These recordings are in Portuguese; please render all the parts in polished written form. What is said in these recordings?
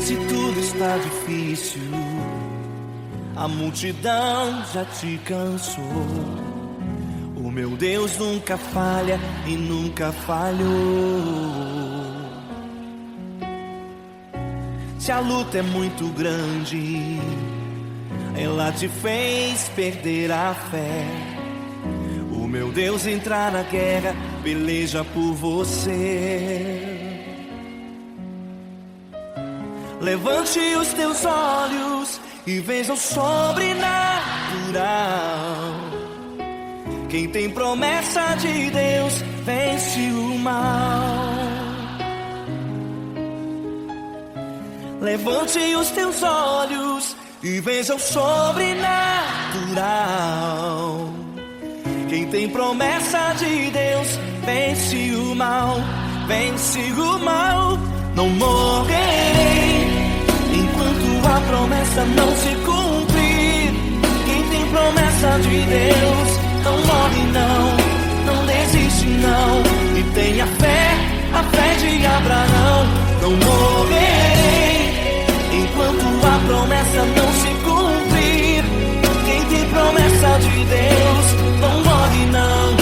Se tudo está difícil, a multidão já te cansou. O meu Deus nunca falha e nunca falhou. Se a luta é muito grande, ela te fez perder a fé. O meu Deus entrar na guerra, peleja por você. Levante os teus olhos e veja o sobrenatural. Quem tem promessa de Deus vence o mal. Levante os teus olhos e veja o sobrenatural. Quem tem promessa de Deus vence o mal, vence o mal. Não morrerei enquanto a promessa não se cumprir. Quem tem promessa de Deus não morre não, não desiste não. E tenha fé, a fé de Abraão. Não morrerei enquanto a promessa não se cumprir. Quem tem promessa de Deus não morre não,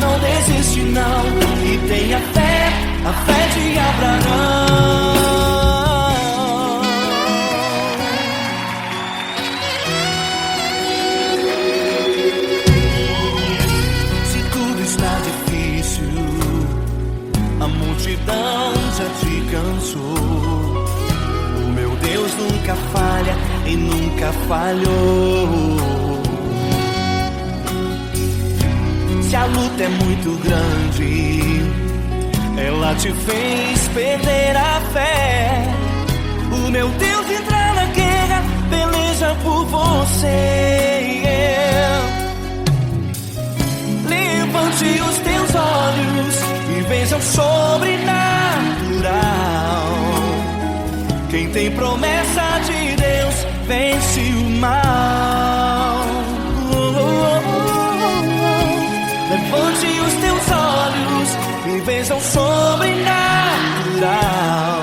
não desiste não. E tenha fé, a fé de Abraão. Se tudo está difícil, a multidão já te cansou. O meu Deus nunca falha e nunca falhou. Se a luta é muito grande, ela te fez perder a fé. O meu Deus entra na guerra, peleja por você. Levante os teus olhos e veja o sobrenatural. Quem tem promessa de Deus vence o mal. Levante os teus olhos e veja o sobrenatural.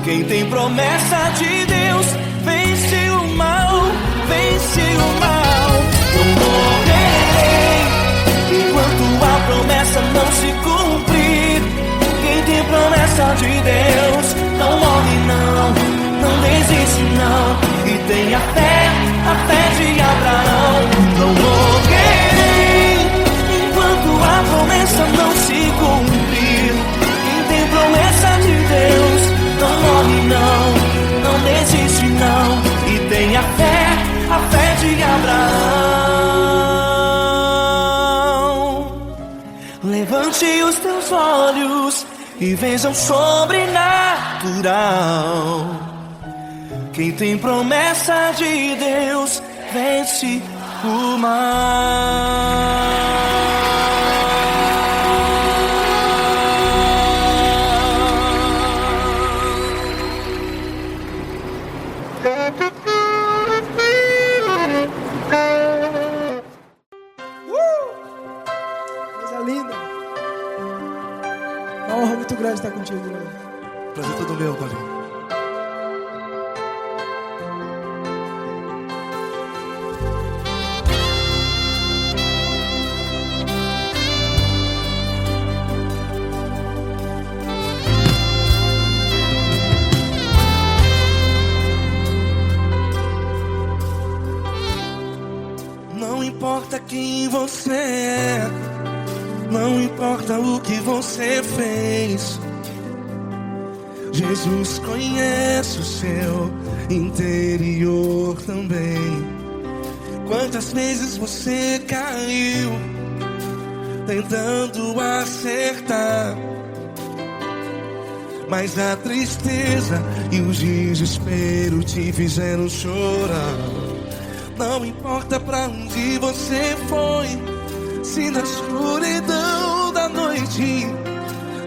Quem tem promessa de Deus vence o mal, vence o mal. Não morrerei enquanto a promessa não se cumprir. Quem tem promessa de Deus não morre não, não desiste não. E tenha fé, a fé de Abraão. Não morrerei enquanto a promessa não se cumprir. Quem tem promessa de Deus não morre não, não desiste não. E tenha fé, a fé de Abraão. Levante os teus olhos e veja o sobrenatural. Quem tem promessa de Deus vence o mal. Coisa linda. Uma honra muito grande estar contigo, Deus. Prazer todo meu, Paulinho. Não importa quem você é, não importa o que você fez, Jesus conhece o seu interior também. Quantas vezes você caiu tentando acertar, mas a tristeza e o desespero te fizeram chorar. Não importa pra onde você foi, se na escuridão da noite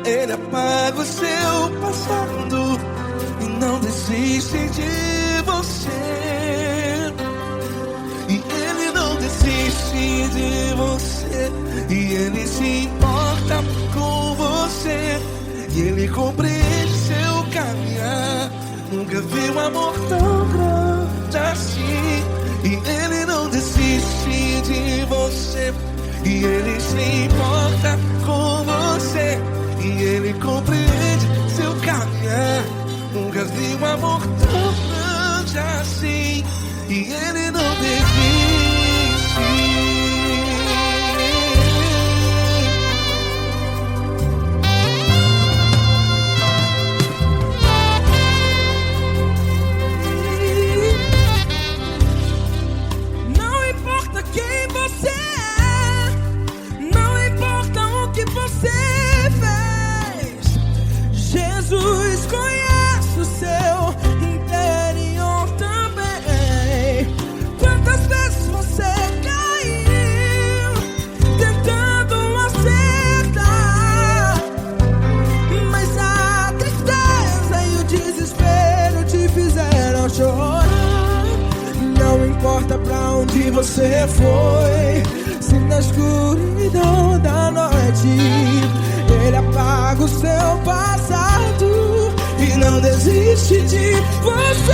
Ele apaga o seu passado e não desiste de você. E Ele não desiste de você, e Ele se importa com você, e Ele compreende seu caminhar. Nunca vi um amor tão grande assim. E Ele não desiste de você. E Ele se importa com você. E Ele compreende seu caminhar. Nunca vi um amor tão grande assim. E Ele não desiste. Jesus conhece o seu interior também. Quantas vezes você caiu tentando acertar, mas a tristeza e o desespero te fizeram chorar. Não importa pra onde você foi, se na escuridão da noite Ele apaga o seu passado e não desiste de você.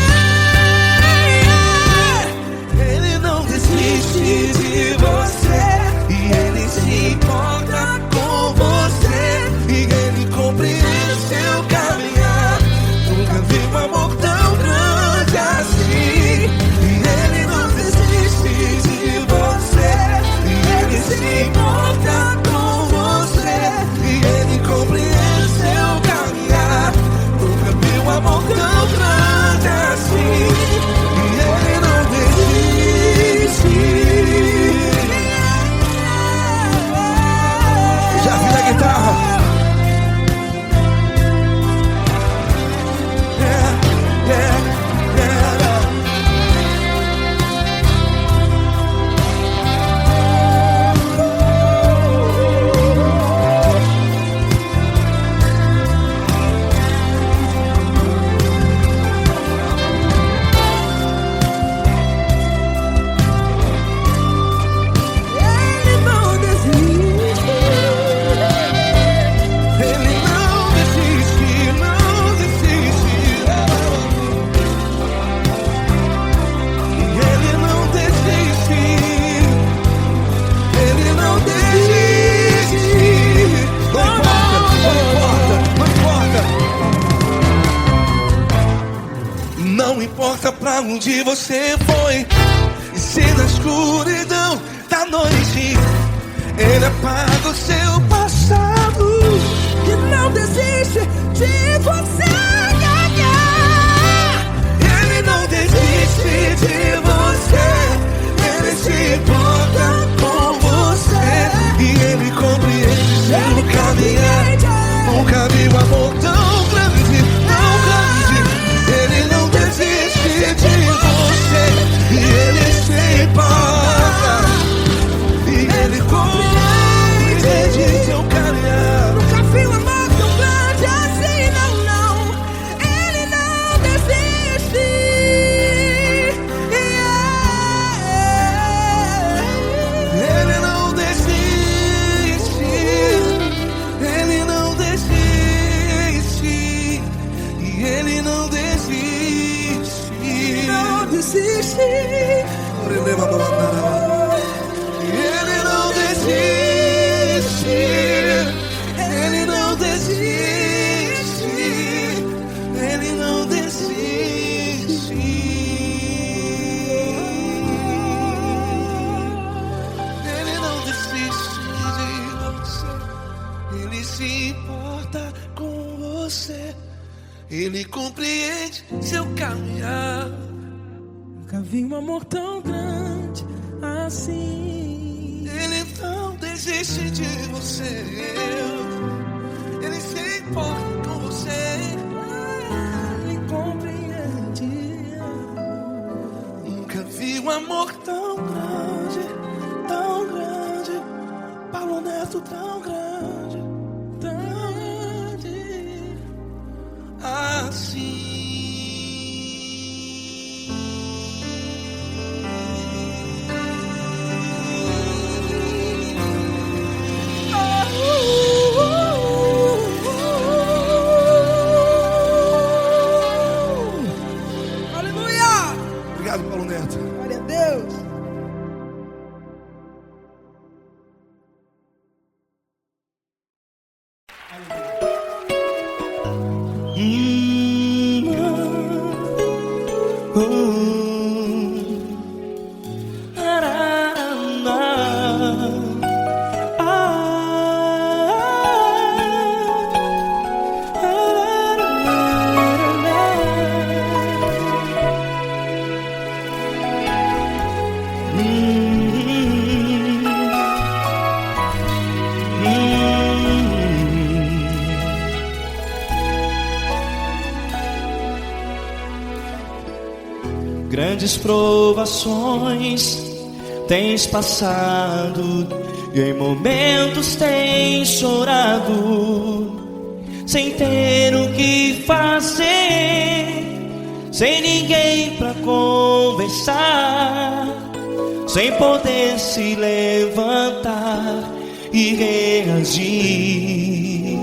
Ele não desiste de você. E Ele se importa com você. E Ele compreende seu caminhar. Nunca vi um amor tão grande assim. E Ele não desiste de você. E Ele se importa com você. E Ele compreende seu caminhar. Nunca vi um amor tão grande assim. E Ele não desiste. Já vi a guitarra. Não importa pra onde você foi, e se na escuridão da noite Ele apaga o seu passado E não desiste de você. Ele não desiste de você. Ele se importa com você. E Ele compreende seu caminhar. Nunca vi um amor tão grande, tão grande. Ele não desiste de você. E Ele se importa. E Ele compreende seu caminhar. Nunca vi um amor tão grande assim, não, não. Ele não desiste. Ele não desiste. Ele não desiste. E Ele não desiste. Não desiste. Ele não desiste. Ele não desiste. Ele não desiste. Ele não desiste de você. Ele se importa com você. Ele compreende seu caminhar. Nunca vi um amor tão grande assim. Ele não desiste de você. Ele se importa com você. Ele compreende. Nunca vi um amor tão grande, tão grande. Paulo Neto tão grande, tão grande assim. Grandes provações tens passado e em momentos tens chorado, sem ter o que fazer, sem ninguém pra conversar, sem poder se levantar e reagir.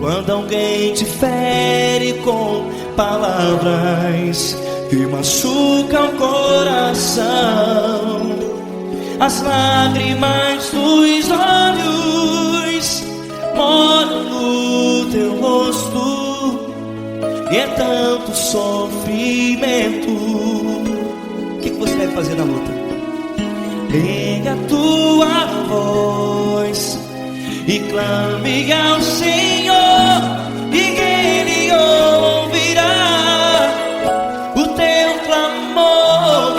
Quando alguém te fere com palavras que machucam o coração, as lágrimas dos olhos moram no teu rosto, e é tanto sofrimento. O que você deve fazer na luta? Erga a tua voz e clame ao Senhor, e Ele ouvirá o teu clamor.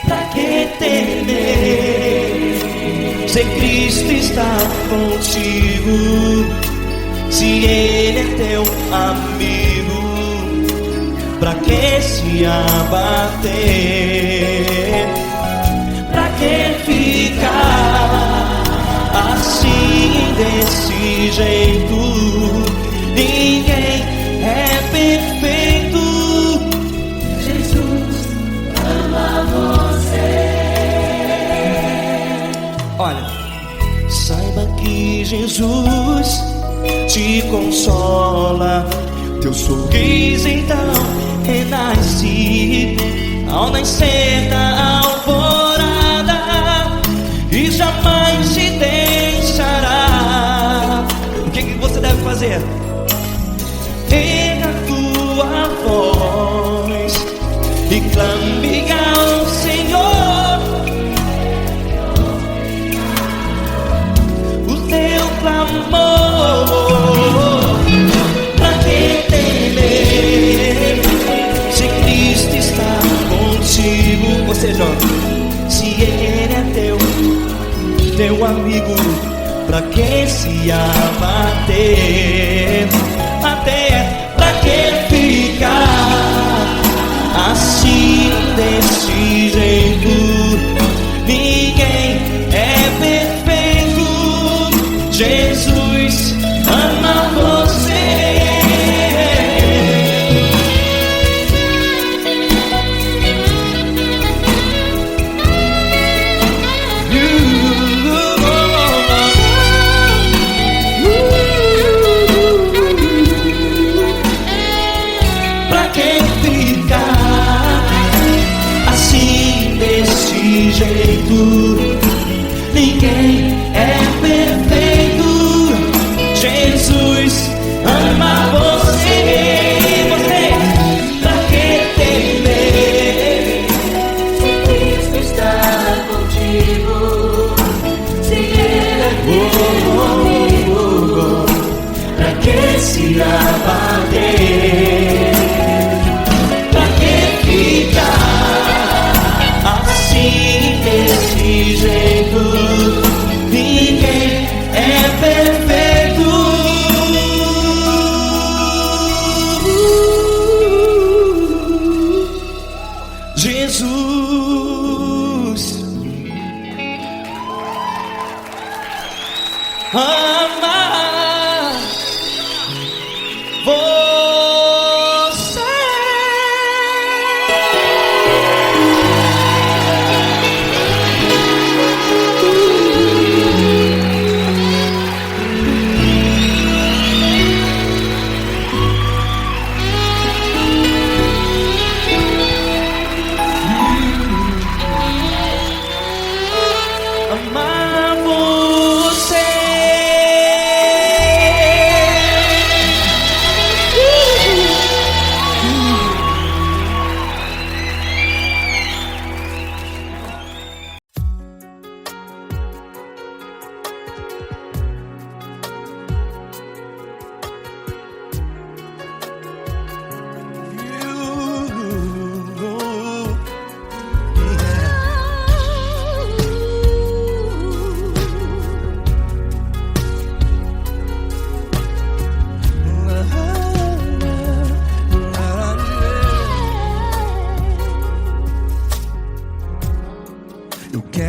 Pra que temer, se Cristo está contigo, se Ele é teu amigo? Pra que se abater? Pra que ficar assim, desse jeito? Ninguém é perfeito. Jesus ama você. Olha, saiba que Jesus te consola, teu sorriso então renasce ao nascer da alvorada, e jamais te deixará. O que você deve fazer? Erga a tua voz e clame ao Senhor, o teu clamor. Pra que temer, se Cristo está contigo? Ou seja, se Ele é teu amigo, pra que se abater? Até pra que ficar assim, desse jeito? Ninguém é perfeito. Jesus ama você.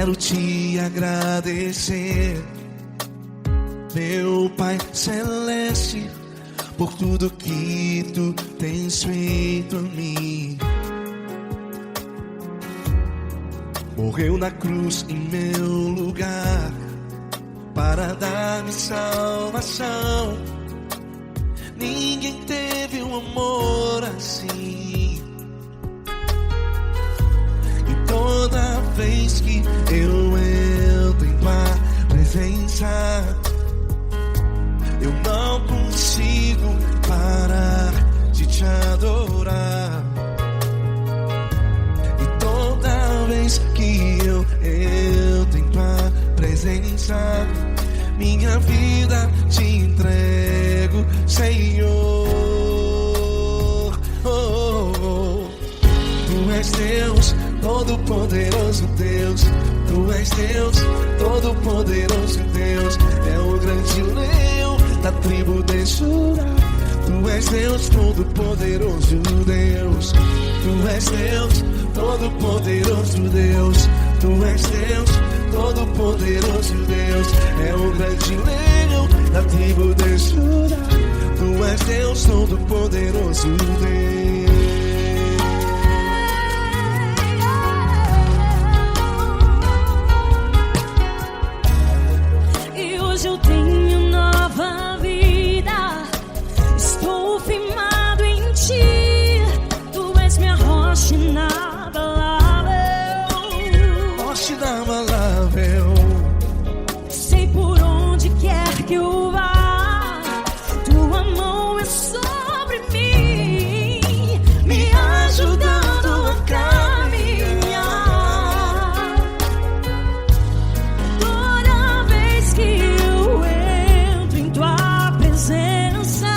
quero te agradecer, meu Pai Celeste, por tudo que tu tens feito a mim. Morreu na cruz em meu lugar para dar-me salvação. Ninguém teve um amor assim. E toda vez que eu entro em tua presença, eu não consigo parar de te adorar. E toda vez que eu entro em tua presença, minha vida te entrego, Senhor. Tu és Deus, Todo-Poderoso Deus. Tu és Deus, Todo-Poderoso Deus. É o grande leão da tribo de Judá. Tu és Deus, Todo-Poderoso Deus. Tu és Deus, Todo-Poderoso Deus. Tu és Deus, Todo-Poderoso Deus. É o grande leão da tribo de Judá. Tu és Deus, Todo-Poderoso Deus. E hoje eu tenho nova vida. Estou firmado em ti. Tu és minha rocha inabalável. Rocha inabalável. Sei por onde quer que eu vá, tua mão é sobre mim, me ajudando a caminhar. Toda vez que eu entro em tua presença,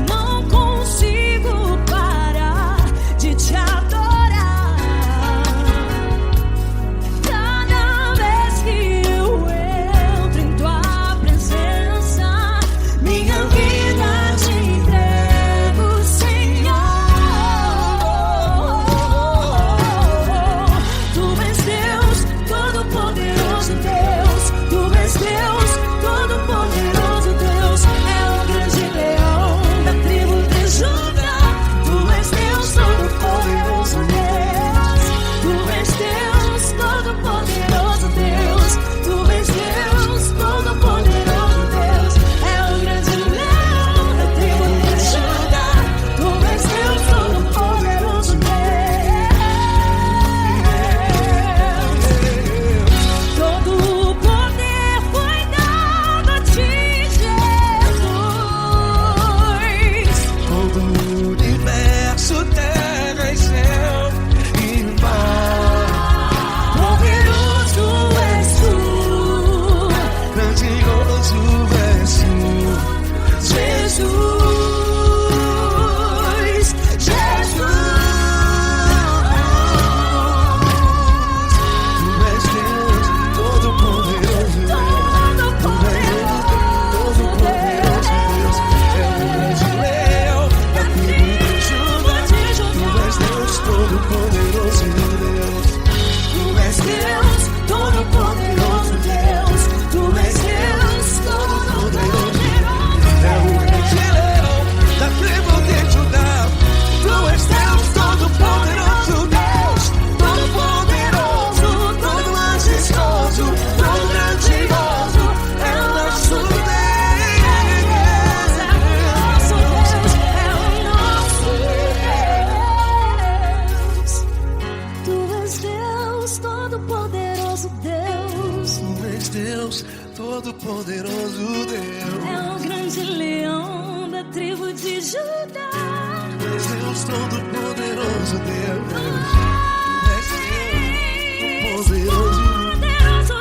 não consigo parar de te adorar. Cada vez que eu entro em tua presença, minha vida te entrego, Senhor. Tu és Deus, Todo-Poderoso Deus. Tu és Deus, Todo-Poderoso Deus. É o grande leão da tribo de Judá. Tu és Deus, Todo-Poderoso Deus. Tu és Deus, Todo-Poderoso Deus. Tu és Deus, Todo-Poderoso Deus. É o grande leão da tribo de Judá. Tu és Deus, Todo-Poderoso Deus. Todo o poder foi dado a ti, Jesus. Todo o universo, terra e céu e mar. Poderoso és tu, Grandioso és tu, Jesus. Jesus. Tu és Deus, Todo-Poderoso Deus. Todo-Poderoso Deus. É o grande leão da tribo de Judá. Tu és Deus, Todo-Poderoso Deus. Tu és Deus, Todo-Poderoso Deus. Tu és Deus, Todo-Poderoso. É o grande leão da tribo de Judá. Tu és Deus, Todo-Poderoso Deus. Todo-Poderoso, todo majestoso, todo grandioso. É o nosso Deus. É o nosso Deus. Tu és Deus, Todo-Poderoso Deus. Tu és Deus, Todo-Poderoso Deus. É o grande leão da tribo de Judá. Tu és Deus, Todo-Poderoso Deus. Tu és Deus, Poderoso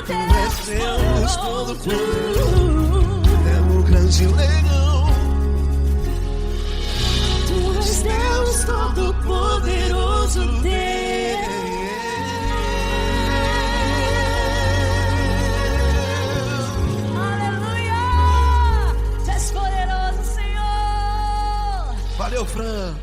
Tu és Deus, Todo-Poderoso. É o grande leão. Tu és Deus, Todo-Poderoso Deus. Aleluia! Tu és poderoso, Senhor. Valeu, Fran.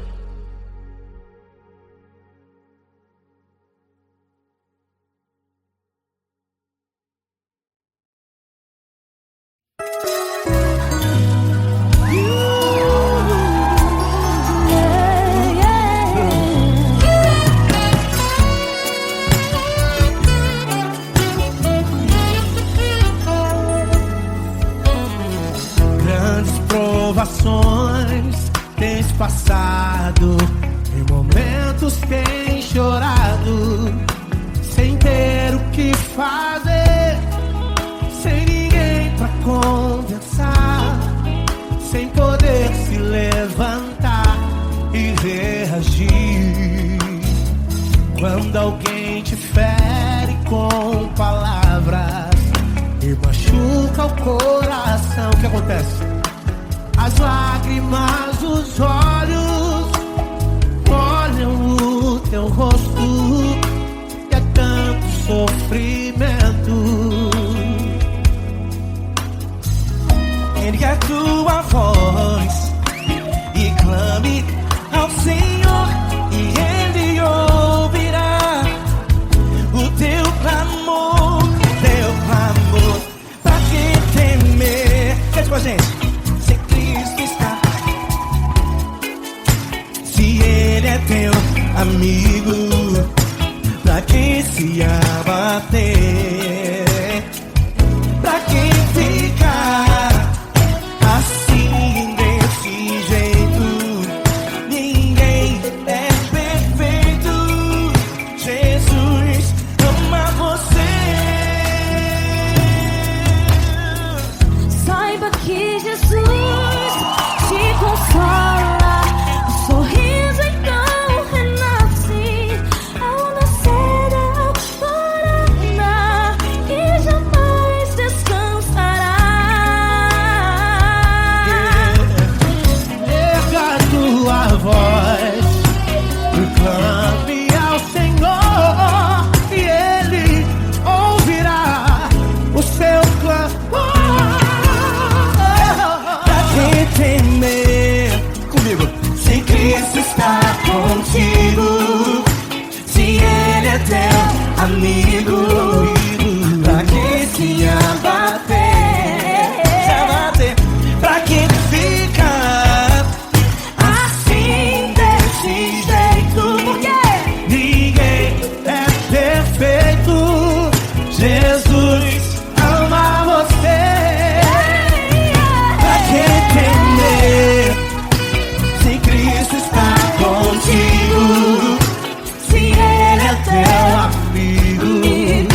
provações tens passado, em momentos tens chorado, sem ter o que fazer, sem ninguém pra conversar, sem poder se levantar e reagir. Quando alguém te fere com palavras e machuca o coração, o que acontece? As lágrimas dos olhos molham o teu rosto, e é tanto sofrimento. Ergue a tua voz e clame ao Senhor, e Ele ouvirá o teu clamor, pra que temer? Cante com a gente. Se Cristo está, se Ele é teu amigo, pra que se abater? Pra que ficar assim desse jeito? Ninguém é perfeito. Jesus ama você. Saiba que Jesus te consola, o sorriso então renasce ao nascer da alvorada e jamais descansará. Erga a tua voz e clame ao Senhor, e Ele ouvirá o seu clamor. Pra que temer? Comigo. Se Cristo está contigo, se Ele é teu amigo, pra que se abater? Pra que ficar assim desse jeito? Por quê? Ninguém é perfeito. Jesus ama você. Pra que temer? Se Cristo está contigo, se Ele é teu Amigo,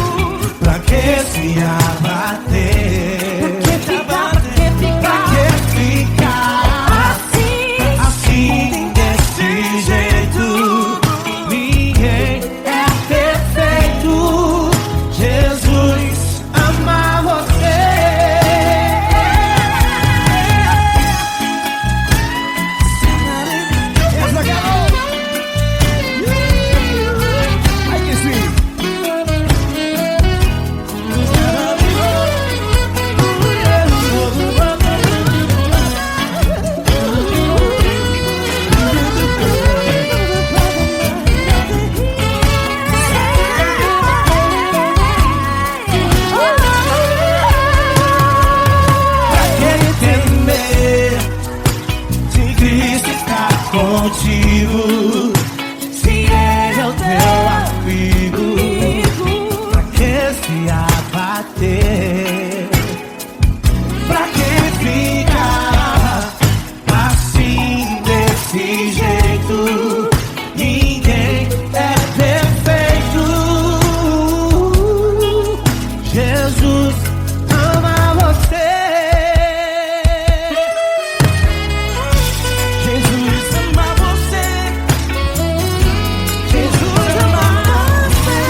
pra que se abater? Pra que ficar assim desse jeito? Ninguém é perfeito. Jesus ama você. Essa garota. Ai que sim. Pra que temer? Se Cristo está contigo, se Ele é o teu amigo, pra que se abater? Pra que ficar assim desse jeito? Ninguém é perfeito. Jesus ama você. Jesus ama você. Jesus ama você.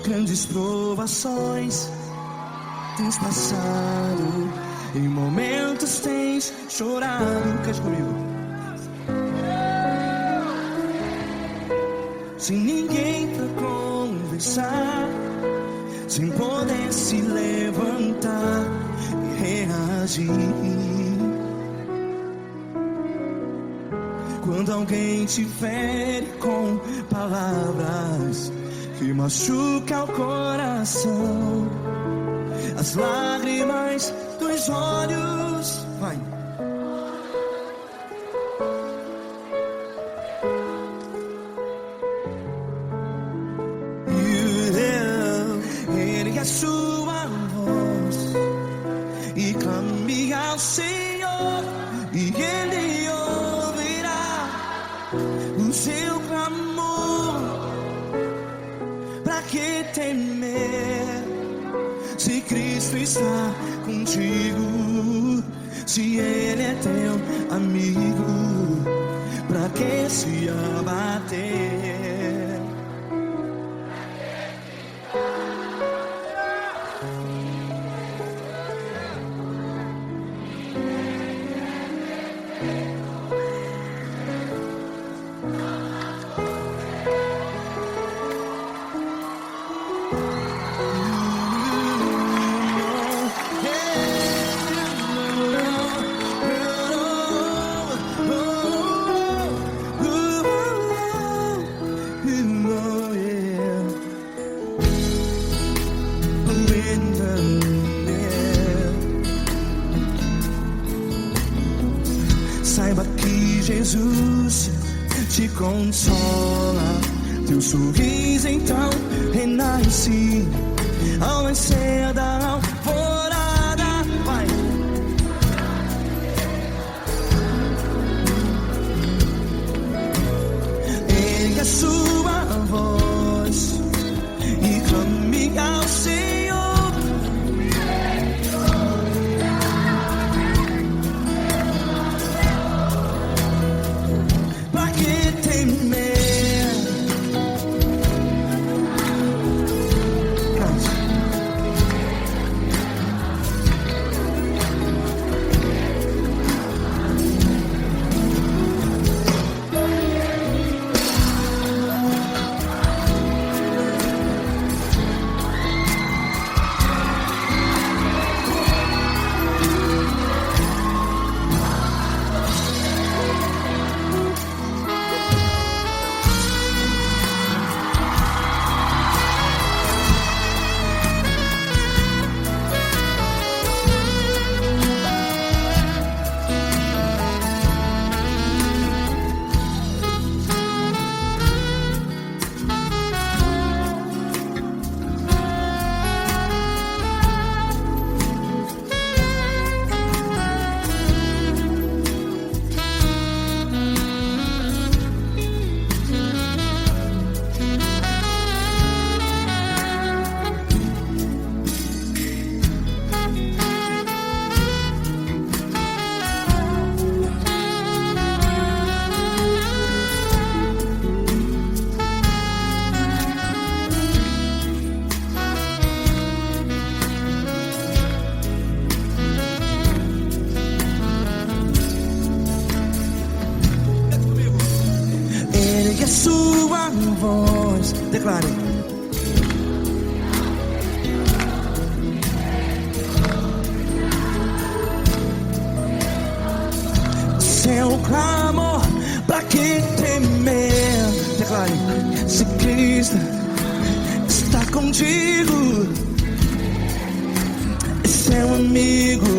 Grandes provações tens passado, em momentos quantos tens chorado? Cante comigo. Sem ninguém pra conversar, sem poder se levantar e reagir. Quando alguém te fere com palavras que machuca o coração, as lágrimas dos olhos, vai. Ergue a sua voz e clame ao Senhor, e Ele ouvirá o seu clamor. Pra que temer, se Cristo está contigo? Se Ele é teu amigo, pra que se abater? Saiba que Jesus te consola, teu sorriso então renasce ao nascer da alvorada. Vai. Ergue a sua voz e clame ao Senhor. Ergue a sua voz, declare. Seu clamor, pra que temer? Declare. Se Cristo está contigo, é seu amigo.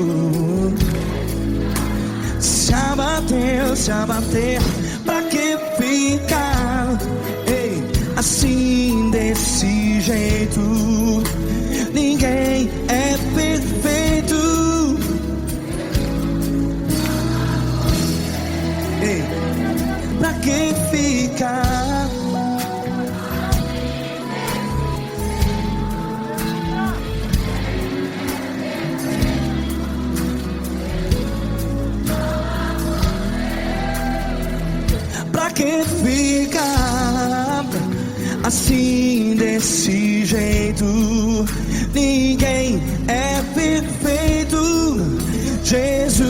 Se abater, pra que ficar, ei, assim desse jeito? Ninguém é perfeito. Ei, pra que ficar? Pra que ficar assim desse jeito? Ninguém é perfeito. Jesus,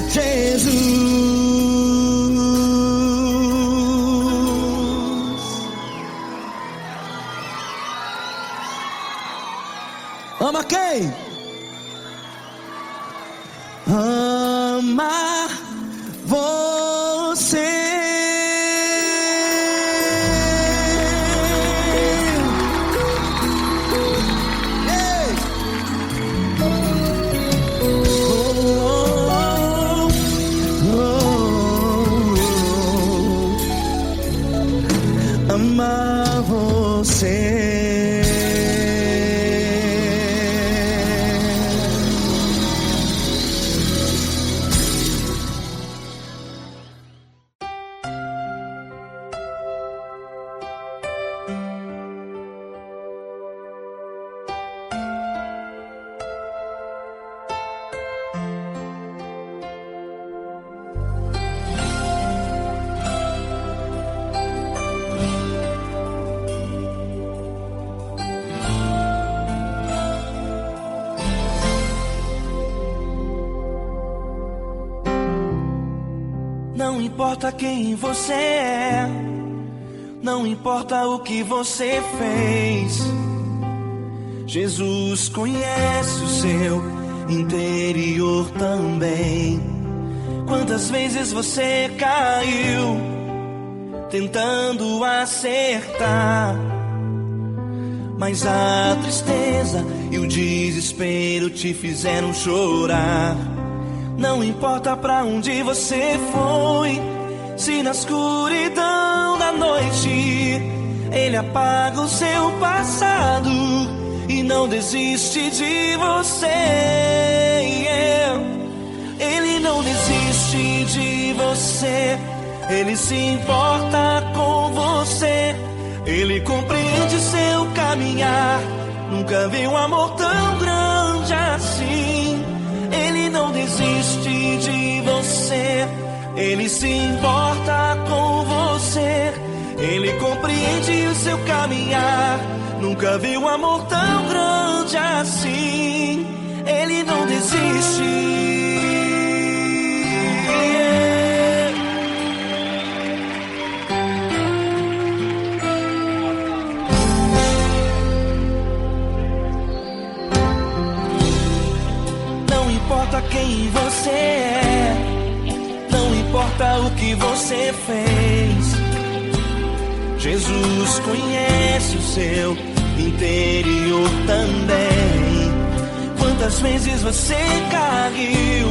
Jesus. Ama quem? Ama você. Ei. Ama você. Não importa quem você é, não importa o que você fez, Jesus conhece o seu interior também. Quantas vezes você caiu tentando acertar, mas a tristeza e o desespero te fizeram chorar. Não importa pra onde você foi, se na escuridão da noite Ele apaga o seu passado e não desiste de você. Ele não desiste de você, Ele se importa com você, Ele compreende seu caminhar. Nunca vi um amor tão grande assim. Ele não desiste de você, Ele se importa com você, Ele compreende o seu caminhar. Nunca vi um amor tão grande assim. Ele não desiste. Não importa quem você é, não importa o que você fez, Jesus conhece o seu interior também. Quantas vezes você caiu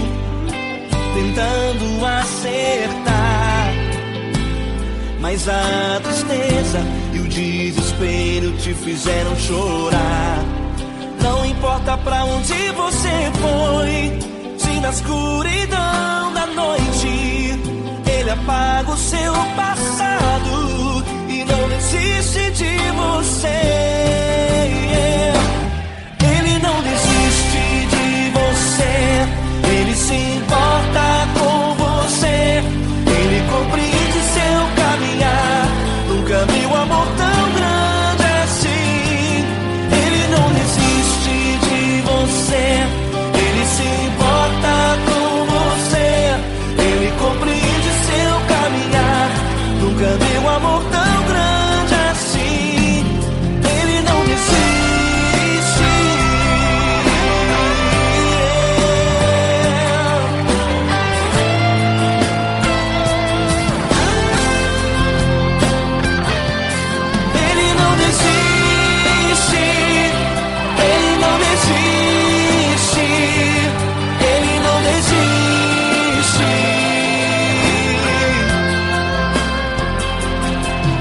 tentando acertar, mas a tristeza e o desespero te fizeram chorar. Não importa pra onde você foi, se na escuridão da noite Ele apaga o seu passado e não desiste de você. Ele não desiste de você, Ele se importa com você, Ele compreende seu caminhar. Nunca vi um amor tão grande assim. Ele não desiste de você, Ele se importa com você, Ele compreende seu caminhar. Nunca vi um amor tão grande assim. Ele não desiste. Ele não desiste. Ele não desiste. Ele não desiste.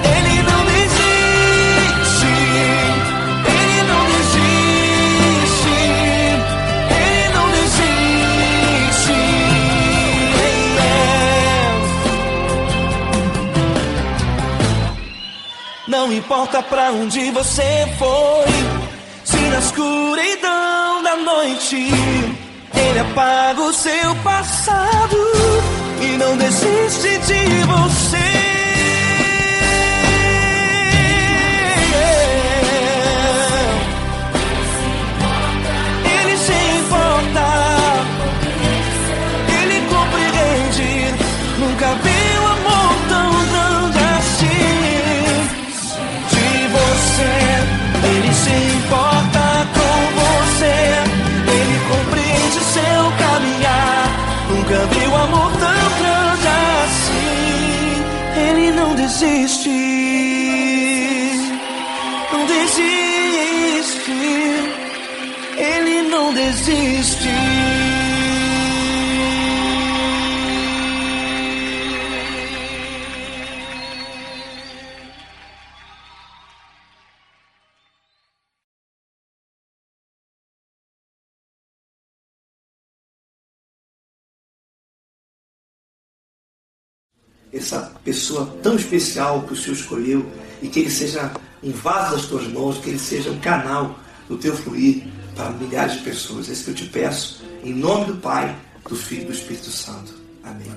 Ele não desiste. Ele não desiste. Ele não desiste. Não importa pra onde você foi, se na escuridão da noite Ele apaga o seu passado e não desiste de você. Ele se desiste, não desiste, Ele não desiste. Essa pessoa tão especial que o Senhor escolheu, e que ele seja um vaso das tuas mãos, que ele seja um canal do teu fluir para milhares de pessoas. É isso que eu te peço, em nome do Pai, do Filho e do Espírito Santo. Amém.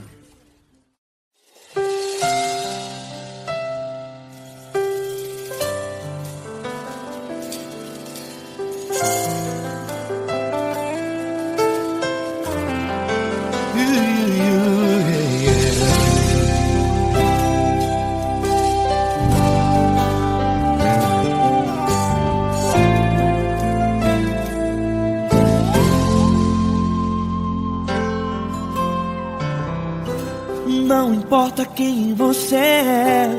Não importa quem você é,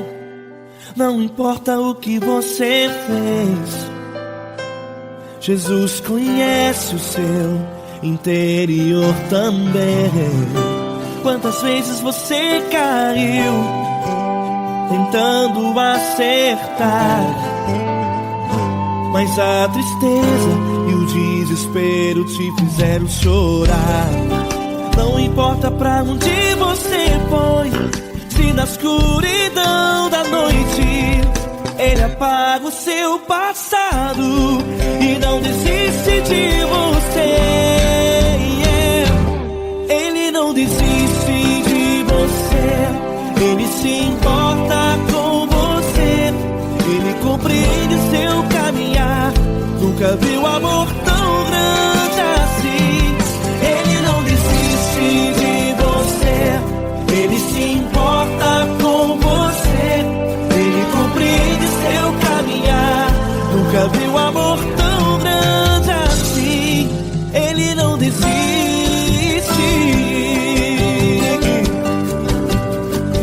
não importa o que você fez, Jesus conhece o seu interior também. Quantas vezes você caiu tentando acertar, mas a tristeza e o desespero te fizeram chorar. Não importa pra onde você foi, se na escuridão da noite Ele apaga o seu passado e não desiste de você. Ele não desiste de você, Ele se importa com você, Ele compreende seu caminhar. Nunca viu amor tão grande assim. Ele não desiste de você, Ele se importa com você, Ele compreende seu caminhar. Nunca viu amor tão grande assim. Ele não desiste.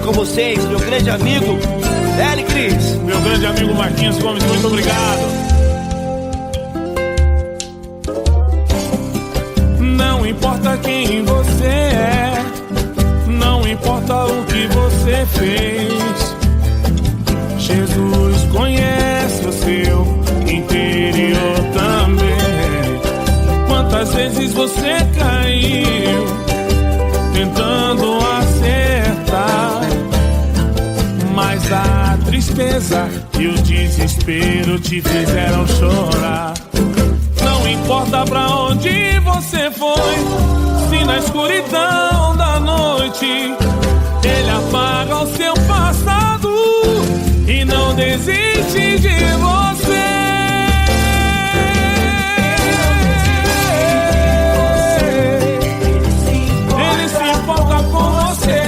Com vocês, meu grande amigo Eli Cris. Meu grande amigo Marquinhos Gomes, muito obrigado. Não importa quem você é, não importa o que você fez, Jesus conhece o seu interior também. Quantas vezes você caiu tentando acertar, mas a tristeza e o desespero te fizeram chorar. Não importa pra onde você foi, se na escuridão da noite Ele apaga o seu passado e não desiste de você. Ele se importa com você,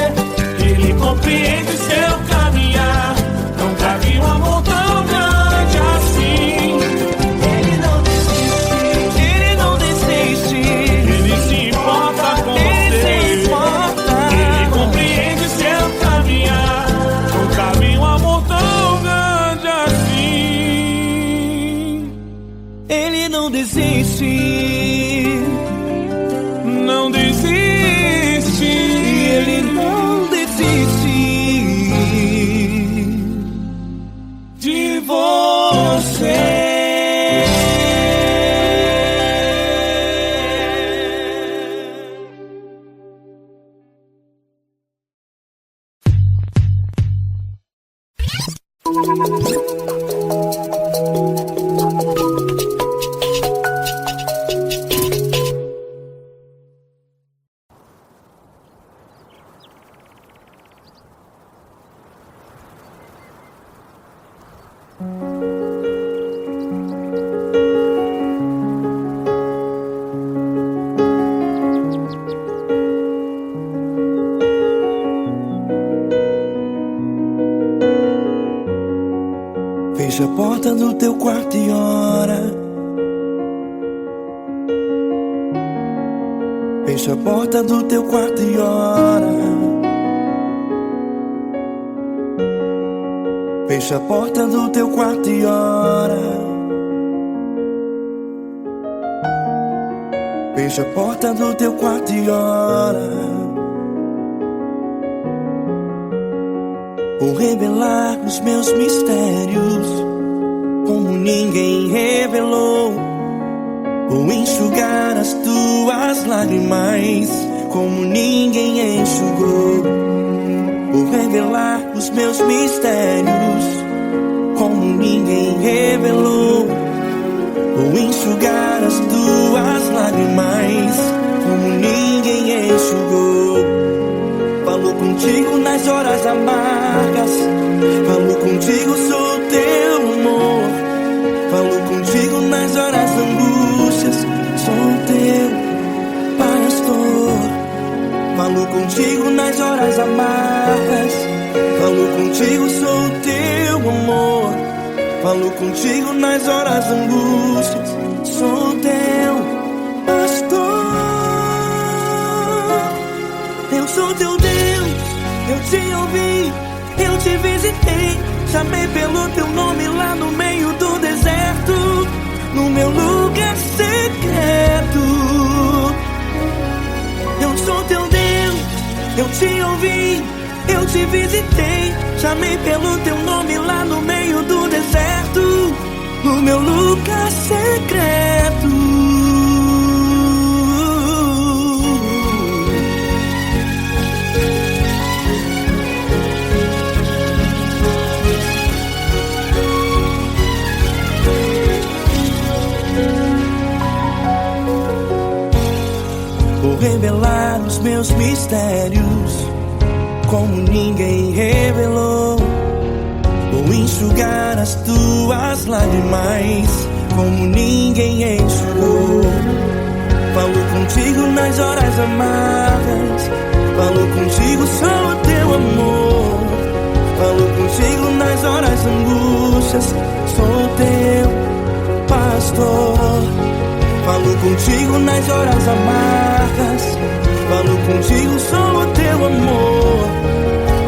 Ele compreende seu caminhar. Nunca vi um amor tão grande assim. Ele não desiste, Ele se importa com você, Ele compreende seu caminhar. Nunca vi um amor tão grande assim. Ele não desiste, não desiste. Ele não desiste De você. Fecha a porta do teu quarto e ora. Fecha a porta do teu quarto e ora. Fecha a porta do teu quarto e ora. Fecha a porta do teu quarto e ora. Vou revelar os meus mistérios como ninguém revelou. Vou enxugar as tuas lágrimas como ninguém enxugou. Vou revelar os meus mistérios como ninguém revelou. Vou enxugar as tuas lágrimas como ninguém enxugou. Falo contigo nas horas amargas, falo contigo, sou teu amor. Falo contigo nas horas angústias, sou teu pastor. Falo contigo nas horas amargas, falo contigo, sou teu amor. Falo contigo nas horas angústias, sou teu pastor. Eu sou teu Deus, eu te ouvi, eu te visitei. Chamei pelo teu nome lá no meio do deserto, no meu lugar secreto. Eu sou teu Deus, eu te ouvi, eu te visitei. Chamei pelo teu nome lá no meio do deserto, no meu lugar secreto. Vou revelar os meus mistérios como ninguém revelou. Vou enxugar as tuas lágrimas como ninguém enxugou. Falo contigo nas horas amargas, falo contigo, sou teu amor. Falo contigo nas horas angústias, sou teu pastor. Falo contigo nas horas amargas, falo contigo, sou teu amor.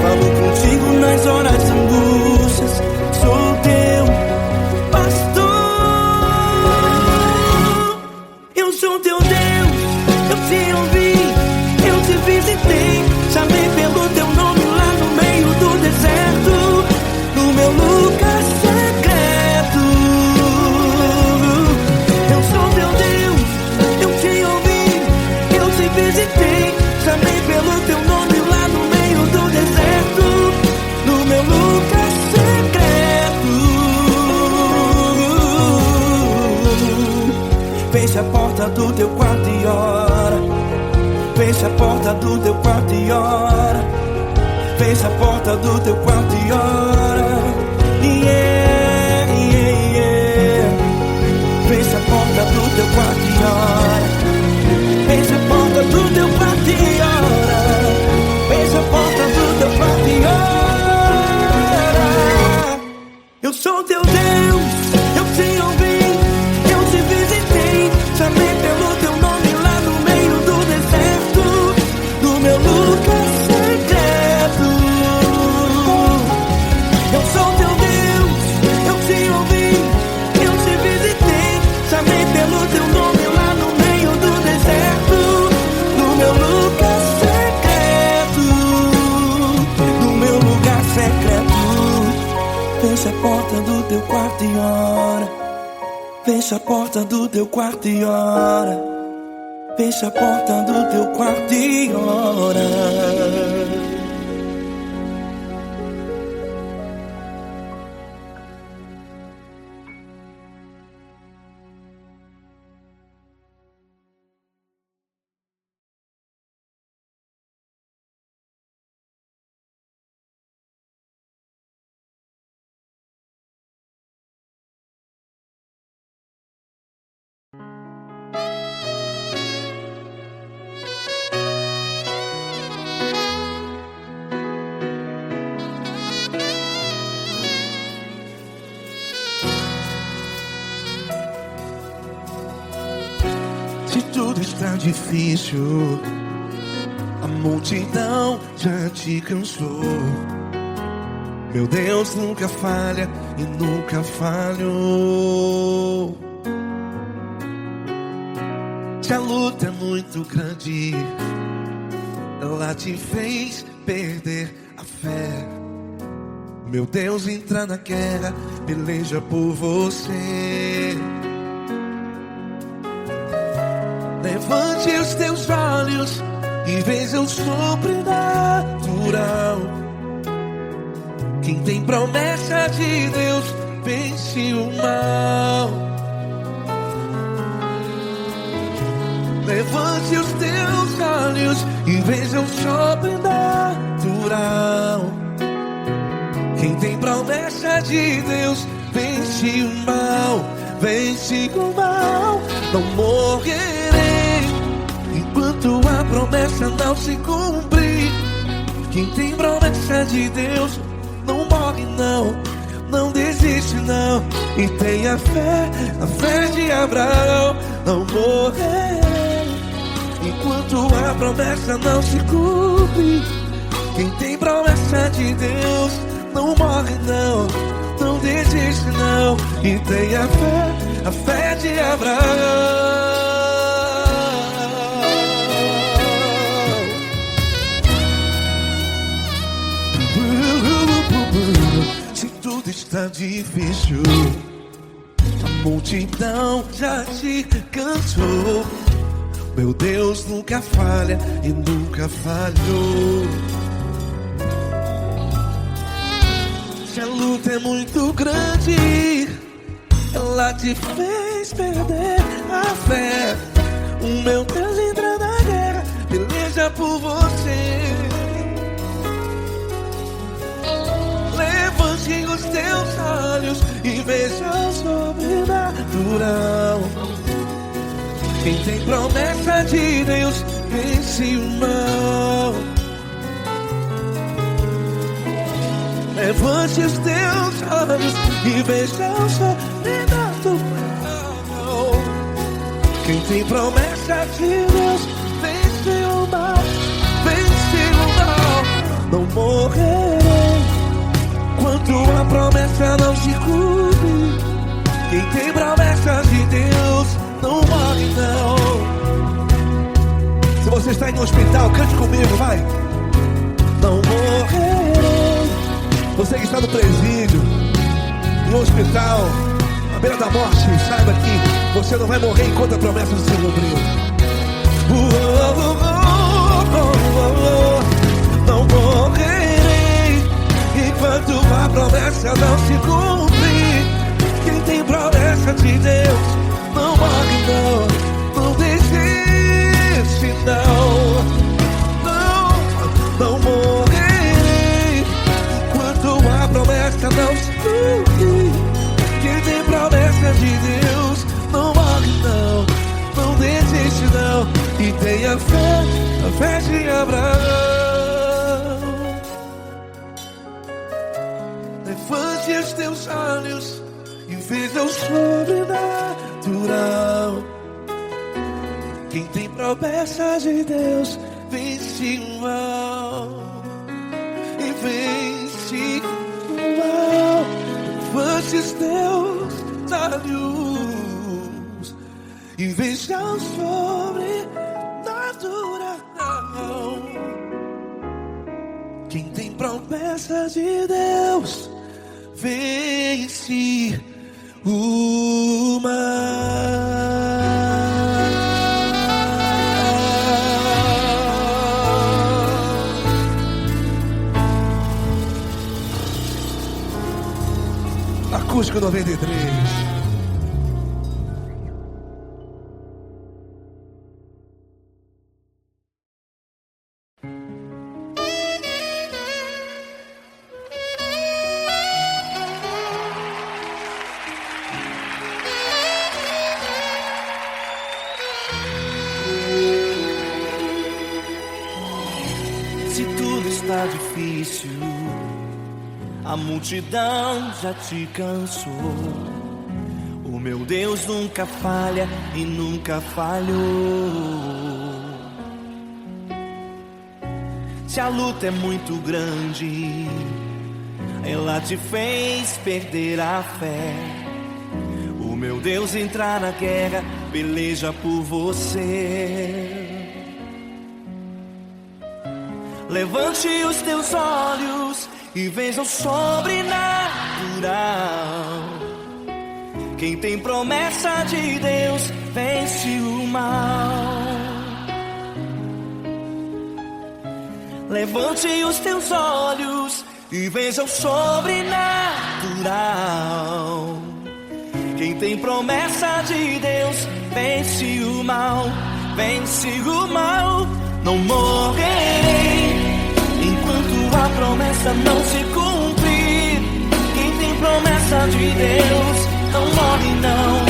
Falo contigo nas horas angústias, sou teu pastor. Eu sou teu Deus, eu te ouvi, eu te visitei. Chamei pelo teu nome lá no meio do deserto, no meu lugar secreto. Eu sou teu Deus, eu te ouvi, eu te visitei. Chamei pelo teu nome lá no meio do deserto, no meu lugar secreto. Fecha a porta do teu quarto e ora. Fecha a porta do teu quarto e ora. Fecha a porta do teu quarto e ora. Yeah, yeah, yeah. Fecha a porta do teu quarto e ora. Fecha a porta do teu quarto e ora. Fecha a porta do teu quarto e ora. Eu sou teu Deus, eu te ouvi, eu te visitei. Chamei pelo teu nome lá no meio do deserto, no meu lugar secreto. Eu sou teu Deus, eu te ouvi, eu te visitei. Chamei pelo teu nome lá no meio do deserto, no meu lugar secreto, no meu lugar secreto. Fecha a porta do teu quarto e ora. Fecha a porta do teu quarto e ora. Fecha a porta do teu quarto e ora. Se tudo está difícil, a multidão já te cansou. Meu Deus nunca falha e nunca falhou. Se a luta é muito grande, ela te fez perder a fé. Meu Deus entra na guerra, peleja por você. Levante os teus olhos e veja o sobrenatural. Quem tem promessa de Deus vence o mal. Levante os teus olhos e veja o sobrenatural. Quem tem promessa de Deus vence o mal. Vence o mal. Não morrerei enquanto a promessa não se cumprir. Quem tem promessa de Deus não morre não, não desiste não. E tenha fé, a fé de Abraão. Não morrerei enquanto a promessa não se cumpre. Quem tem promessa de Deus não morre não, não desiste não. E tenha fé, a fé de Abraão. Se tudo está difícil, a multidão já te cansou. Meu Deus nunca falha e nunca falhou. Se a luta é muito grande, ela te fez perder a fé. O meu Deus entra na guerra, peleja por você. Levante os teus olhos e veja o sobrenatural. Quem tem promessa de Deus vence o mal. Levante os teus olhos e veja o sobrenatural. Quem tem promessa de Deus vence o mal. Vence o mal. Não morrerei enquanto a promessa não se cumpre. Quem tem promessa de Deus não morre não. Se você está em um hospital, cante comigo, vai. Não morrerei. Você que está no presídio, no hospital, à beira da morte, saiba que você não vai morrer enquanto a promessa não se cumprir. Não morrerei enquanto a promessa não se cumprir. Quem tem promessa de Deus não morre não, não desiste não. Não morrerei enquanto a promessa não se cumprir. Quem tem promessa de Deus não morre não, não desiste não. E tenha fé, a fé de Abraão. Levante os teus olhos e veja o sobrenatural. Quem tem promessa de Deus vence o mal. E vence o mal. Levante os teus olhos e veja o sobrenatural. Quem tem promessa de Deus vence o mal. Acústico 93. Se tudo está difícil, a multidão já te cansou. O meu Deus nunca falha e nunca falhou. Se a luta é muito grande, ela te fez perder a fé. O meu Deus entrar na guerra, peleja por você. Levante os teus olhos e veja o sobrenatural. Quem tem promessa de Deus vence o mal. Levante os teus olhos e veja o sobrenatural. Quem tem promessa de Deus vence o mal. Vence o mal. Não morrerei enquanto a promessa não se cumprir. Quem tem promessa de Deus não morre não,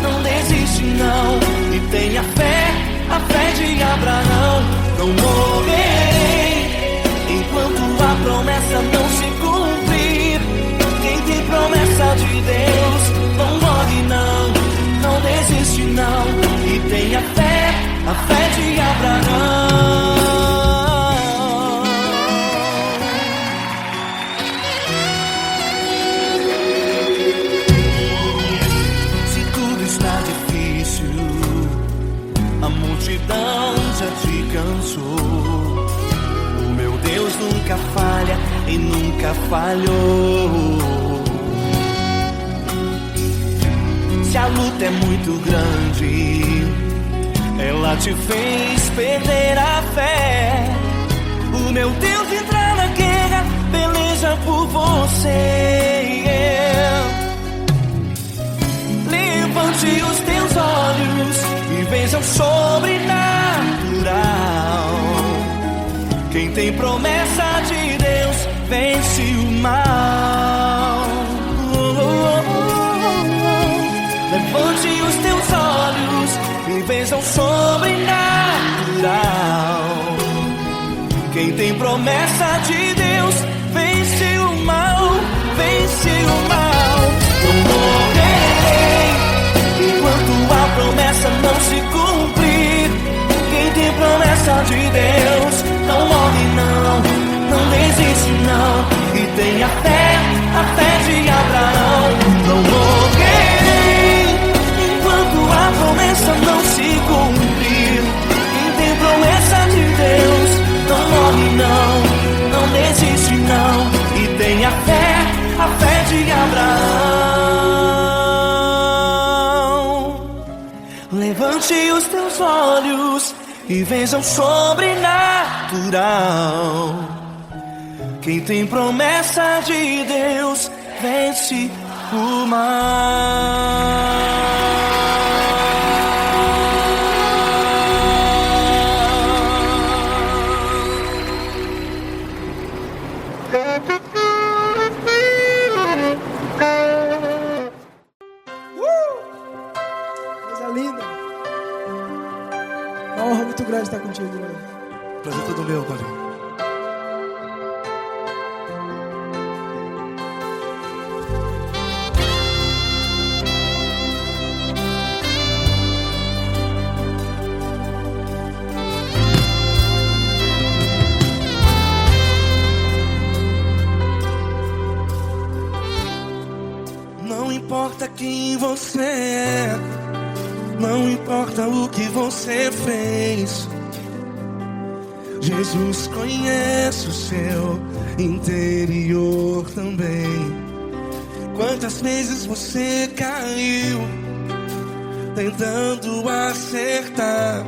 não desiste não. E tenha fé, a fé de Abraão. Não morrerei enquanto a promessa não se cumprir. Quem tem promessa de Deus não morre não, não desiste não. E tenha fé, a fé de Abraão. A multidão já te cansou. O meu Deus nunca falha e nunca falhou. Se a luta é muito grande, ela te fez perder a fé. O meu Deus entra na guerra, peleja por você. Levante os teus olhos e veja o sobrenatural. Quem tem promessa de Deus vence o mal. Levante os teus olhos e veja o sobrenatural. Quem tem promessa de Deus vence o mal. Vence o mal. Não morrerei enquanto a promessa não se cumprir. Quem tem promessa de Deus não morre não, não desiste não. E tenha fé, a fé de Abraão. Não morrerei enquanto a promessa não se cumprir. Quem tem promessa de Deus não morre não, não desiste não. E tenha fé, a fé de Abraão. Levante os teus olhos e veja o sobrenatural. Quem tem promessa de Deus vence o mal. Coisa linda. Uma honra muito grande estar contigo, Deus. Prazer todo meu, Paulinho. Não importa quem você é, não importa o que você fez, Jesus conhece o seu interior também. Quantas vezes você caiu tentando acertar,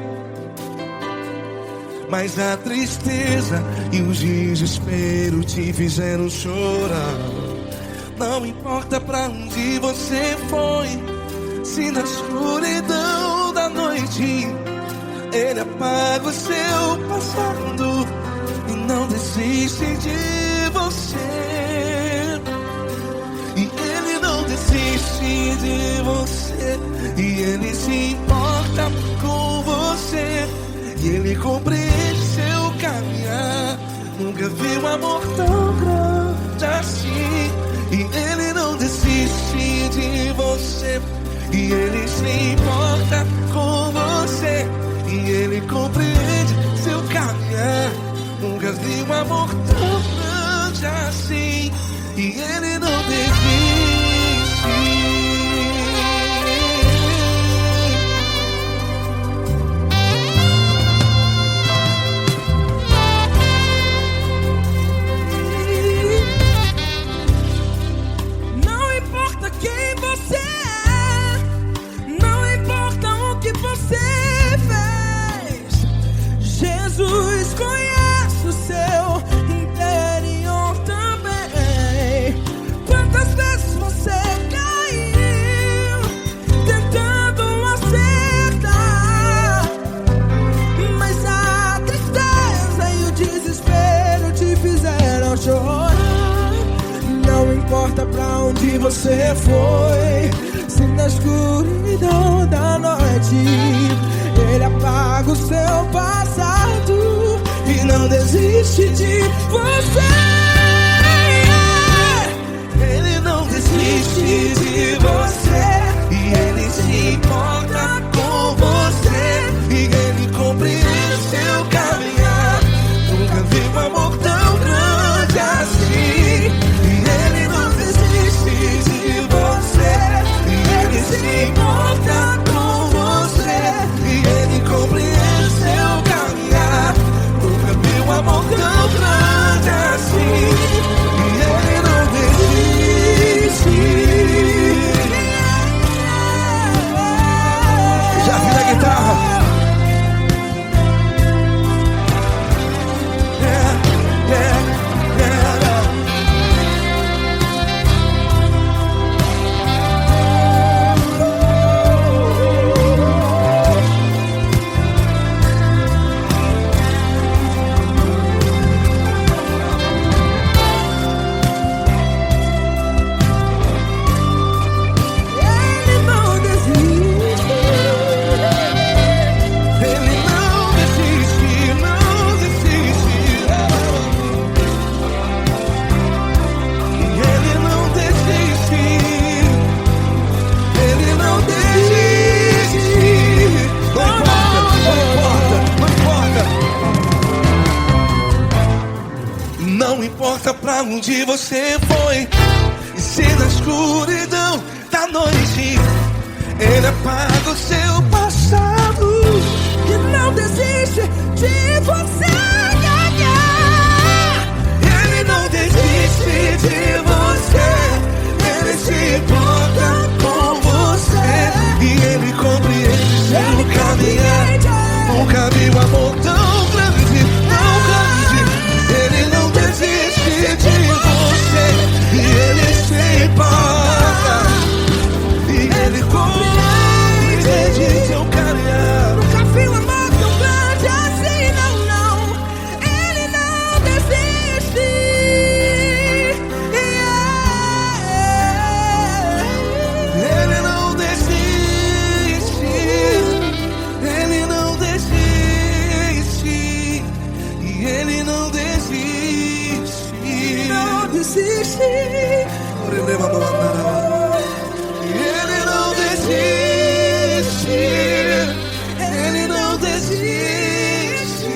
mas a tristeza e o desespero te fizeram chorar. Não importa pra onde você foi, se na escuridão da noite Ele apaga o seu passado e não desiste de você. E Ele não desiste de você, e Ele se importa com você, e Ele compreende seu caminhar. Nunca vi um amor tão grande assim. E Ele não desiste de você, e Ele se importa com você, e Ele compreende seu caminhar. Nunca vi um amor tão grande assim. e Ele não desiste. Não importa quem você é, não importa o que você fez, Jesus conhece o seu interior também. Quantas vezes você caiu tentando acertar, mas a tristeza e o desespero te fizeram chorar. Não importa pra onde você foi, se na escuridão da noite Ele apaga o seu passado e não desiste de você. Ele não desiste de você, e Ele se importa com você, e Ele compreende seu caminhar. Nunca vi um amor tão grande assim. E Ele não desiste de você, e Ele se importa com você, e Ele compreende seu caminhar. Nunca vi um amor tão grande assim. E Ele não desiste. Já vi na guitarra. Ele não desiste. Ele não desiste, não desiste. Ele não desiste. Ele não desiste. Não importa, não importa. Não importa pra onde você foi, e se na escuridão da noite Ele apaga o seu passado. E não desiste de você. Ele não desiste de você, Ele se importa com você, e Ele compreende seu caminhar. Nunca vi um amor tão grande, tão grande. Ele não desiste de você, e Ele se importa, e Ele compreende seu caminhar. Nunca vi um amor tão grande assim, não, não. Ele não desiste. Ele não desiste, Ele não desiste, e Ele não desiste. Não desiste. Ele não desiste, Ele não desiste,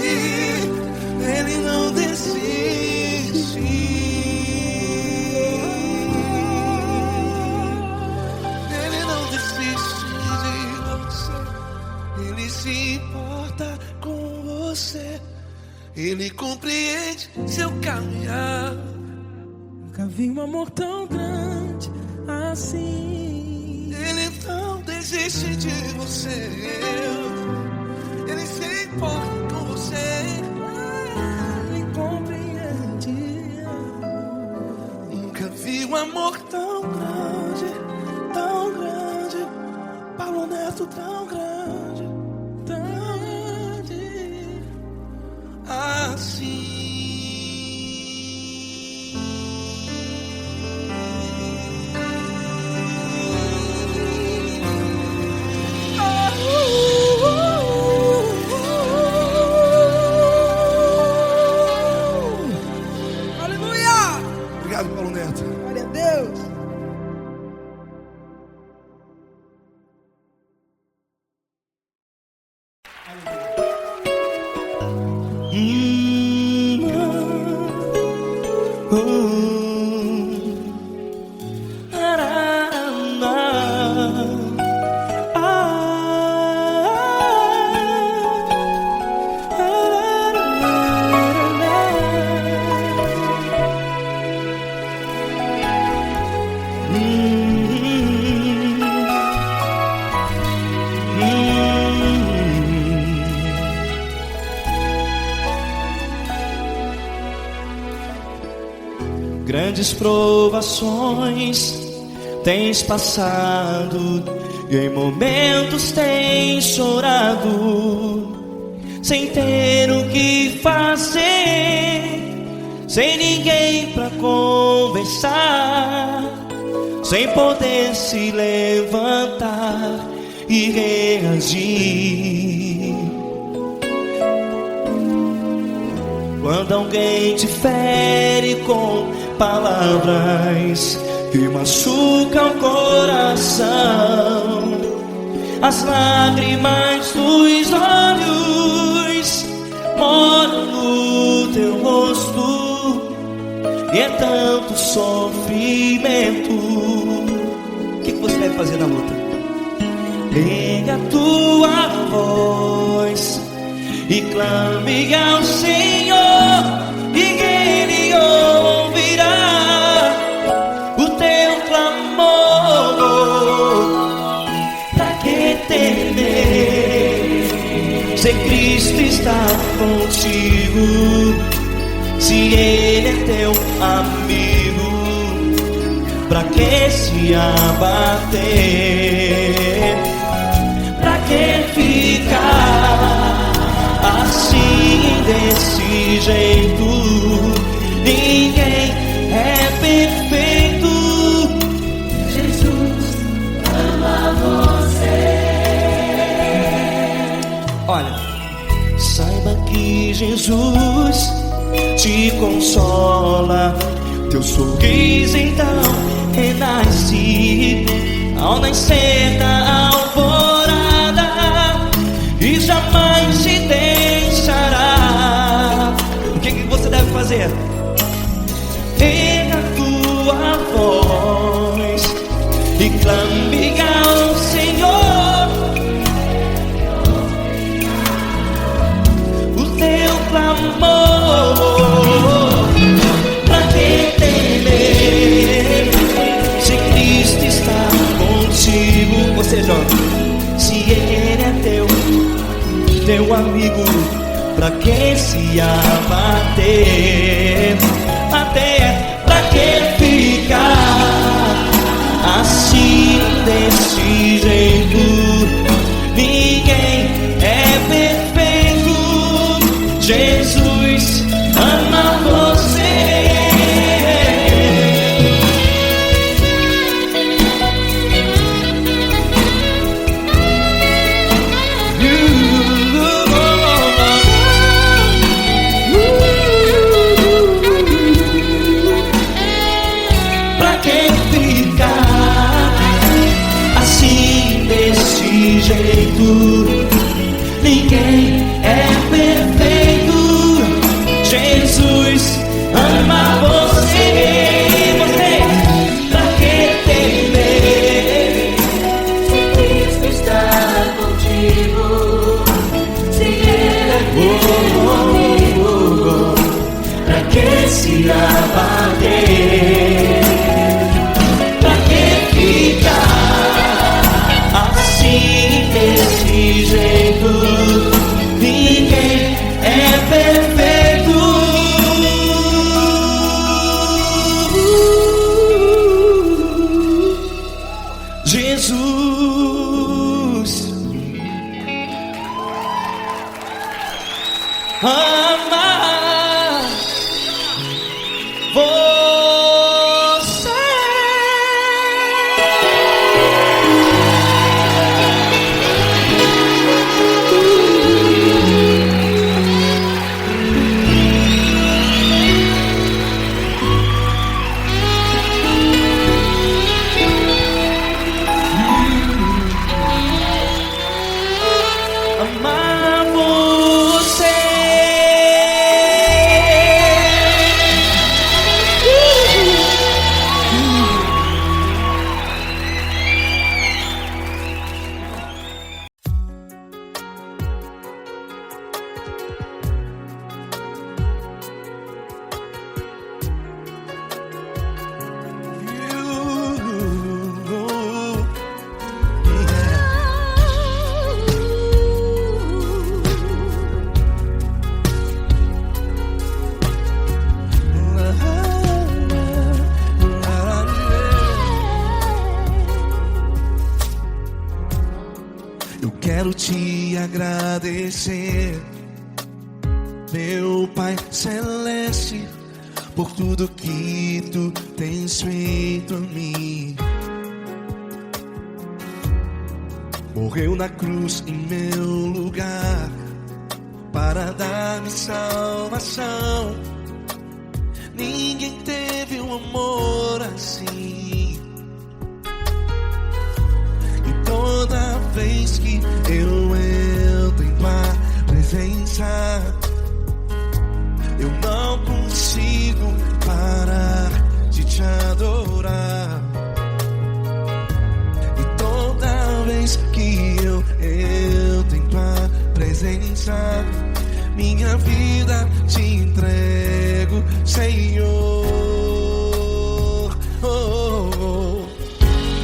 Ele não desiste. Ele não desiste de você, Ele se importa com você, Ele compreende seu caminhar. Nunca vi um amor tão grande assim. Ele não desiste de você, Ele se importa com você. Ele compreende. Nunca vi um amor tão grande, Paulo Neto tão grande, assim. Aleluia! Obrigado, Paulo Neto. Glória a Deus. Grandes provações tens passado, e em momentos tens chorado, sem ter o que fazer, sem ninguém pra conversar, sem poder se levantar e reagir. Quando alguém te fere com palavras que machucam o coração, as lágrimas dos olhos moram no teu rosto, e é tanto sofrimento. O que você deve fazer na luta? Erga a tua voz e clame ao Senhor, e Ele ouvirá o teu clamor. Pra que temer, se Cristo está contigo, se Ele é teu amigo? Pra que se abater? Pra que ficar assim, desse jeito? Ninguém é perfeito. Jesus ama você. Olha, saiba que Jesus te consola, teu sorriso então renasce ao nascer da alvorada, e jamais te deixará. O que você deve fazer? Erga a tua voz e clame ao Senhor, o teu clamor. Pra que temer, se Cristo está contigo? Você joga. Se Ele é teu amigo, pra que se abater? Até pra que ficar assim, desse jeito? Ninguém é perfeito. Jesus ama você. Pra que ficar assim, desse jeito? Ninguém é perfeito. Jesus ama você. Pra que temer, Se Cristo está contigo, se Ele é teu amigo, pra que se abater? Pra que ficar assim, desse jeito? Ninguém é perfeito. Jesus ama você. Amar você. quero te agradecer, meu Pai Celeste, por tudo que tu tens feito a mim. Morreu na cruz em meu lugar para dar-me salvação. Ninguém teve um amor assim. E toda vez que eu entro em tua presença, eu não consigo parar de te adorar. E toda vez que eu entro em tua presença, minha vida te entrego, Senhor. Oh, oh, oh.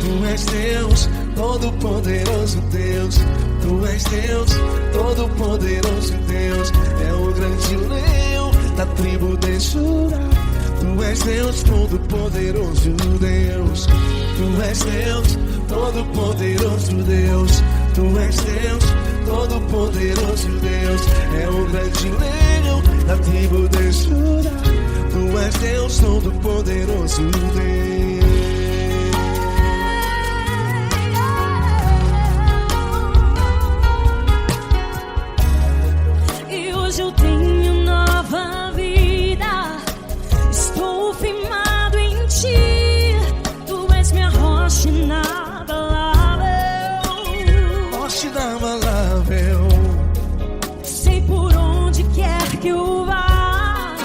Tu és Deus, todo-poderoso Deus. Tu és Deus, todo-poderoso Deus. É o grande leão da tribo de Judá. Tu és Deus, todo-poderoso Deus. Tu és Deus, todo-poderoso Deus. Tu és Deus, todo-poderoso Deus. É o grande leão da tribo de Judá. Tu és Deus, todo-poderoso Deus. Eu tenho nova vida, estou firmado em ti. Tu és minha rocha inabalável, Rocha inabalável. sei por onde quer que eu vá,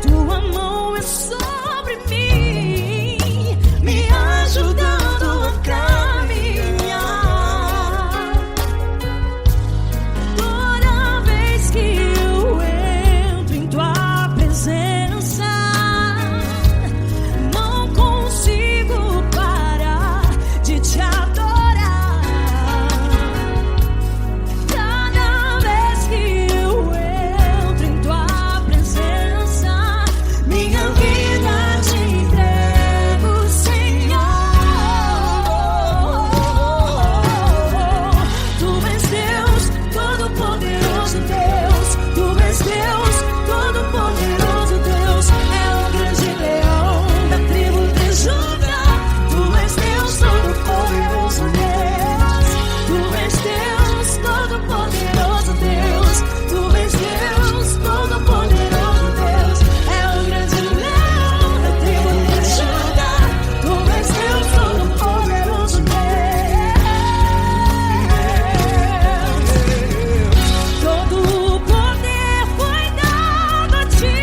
tua mão é sobre mim, me ajudando a caminhar. Toda vez que eu entro em tua presença, não consigo parar de te adorar. Cada vez que eu entro em tua presença, minha vida te entrego, Senhor. Tu és Deus, todo-poderoso Deus. Tu és Deus, todo-poderoso Deus. É o grande leão da tribo de Judá. Tu és Deus, todo-poderoso Deus. Tu és Deus, todo-poderoso Deus. Tu és Deus, todo-poderoso Deus. É o grande leão da tribo de Judá. Tu és Deus, todo-poderoso Deus. Todo o poder foi dado a ti,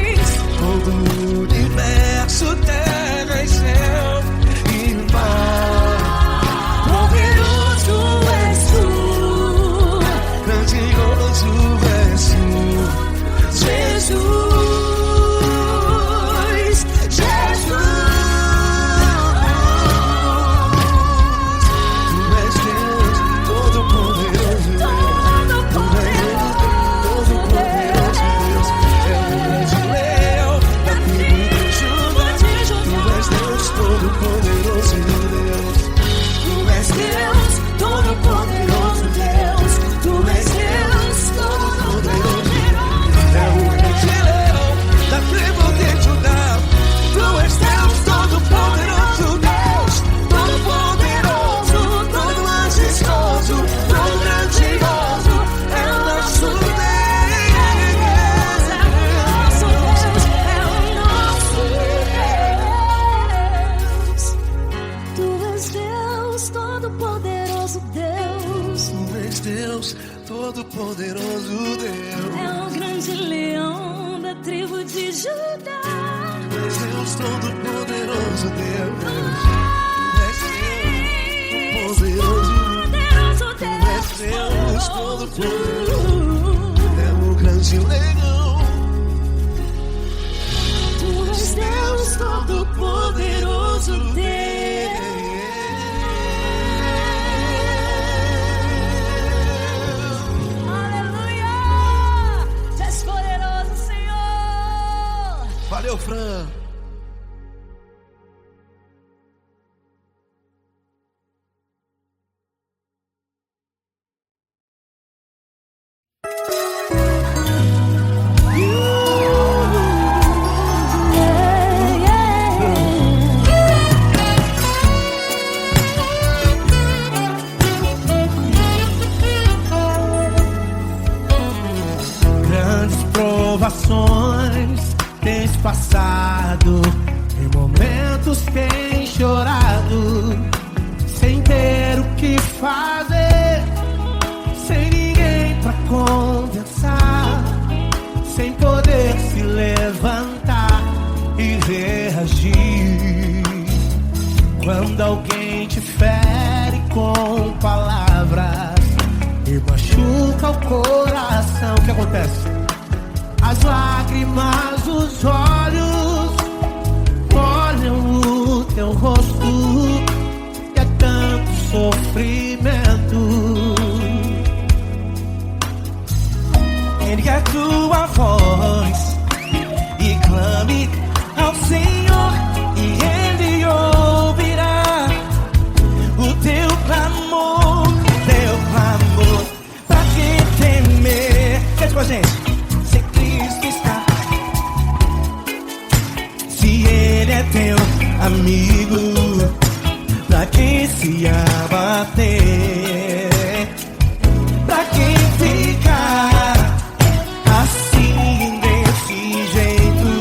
Jesus. Todo o universo, terra e céu e mar. Poderoso és tu, Grandioso és tu, Jesus. Jesus. Tu és Deus, todo-poderoso Deus. Todo-poderoso Deus. É o grande leão da tribo de Judá. Tu és Deus, todo-poderoso Deus. Tu és Deus, todo-poderoso Deus. Tu és Deus, todo-poderoso. É o grande leão da tribo de Judá. Tu és Deus, todo-poderoso Deus. Todo-poderoso, todo majestoso, todo grandioso. É o nosso Deus. Tu és Deus, todo-poderoso Deus. Tu és Deus, todo-poderoso Deus. É o grande leão da tribo de Judá. Tu és Deus, todo-poderoso Deus. Tu és Deus, poderoso. Tu és Deus, todo-poderoso. É o grande leão. Tu és Deus, todo-poderoso Deus. Aleluia! Tu és poderoso, Senhor. Valeu, Fran. situações tens passado, em momentos tens chorado, sem ter o que fazer, sem ninguém pra conversar, sem poder se levantar e reagir. Quando alguém te fere com palavras e machuca o coração, o que acontece? As lágrimas dos olhos molham o teu rosto e é tanto sofrimento. Ergue a tua voz e clame ao Senhor, e Ele ouvirá o teu clamor, pra que temer? Cante com a gente. Se Cristo está, se Ele é teu amigo, pra que se abater? Pra que ficar assim desse jeito?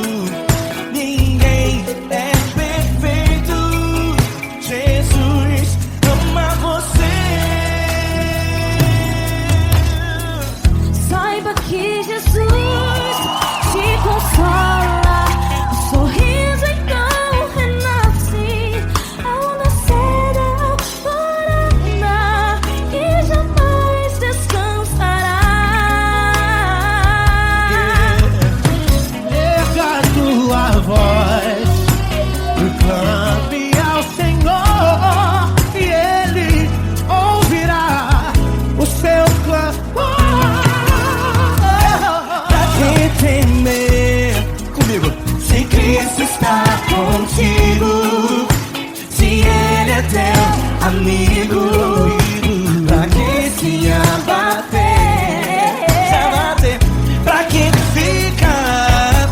Ninguém é perfeito. Jesus ama você. Saiba que Jesus te consola, o sorriso então renasce ao nascer da aurora e jamais descansará. Erga a tua voz e clame ao Senhor, e Ele ouvirá o seu clamor. Pra que temer? Comigo. Se Cristo está contigo, se Ele é teu amigo, pra que se abater? Pra que ficar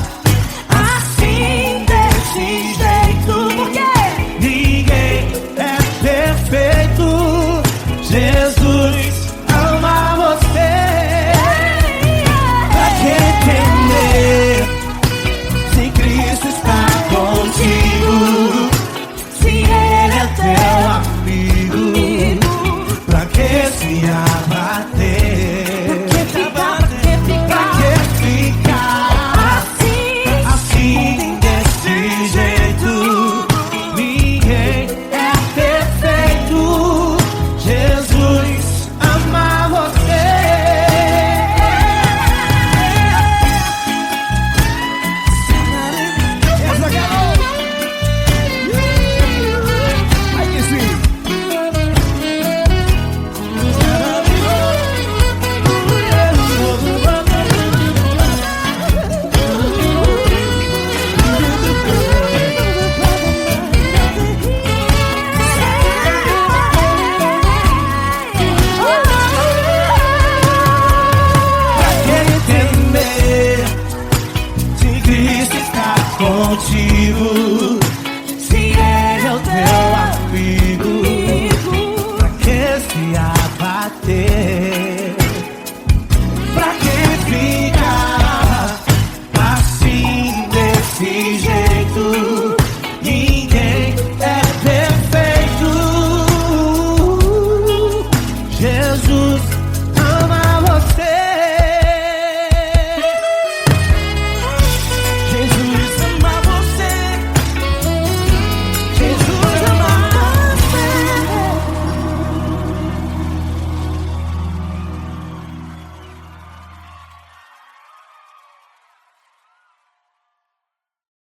assim desse jeito? Porque Ninguém é perfeito. Jesus ama você. Pra que temer? Se Cristo está contigo, se Ele é teu Amigo, pra que se abater? Pra que ficar assim desse jeito? Ninguém é perfeito. Jesus ama você. Aí que sim. Pra que temer? Se Cristo está contigo,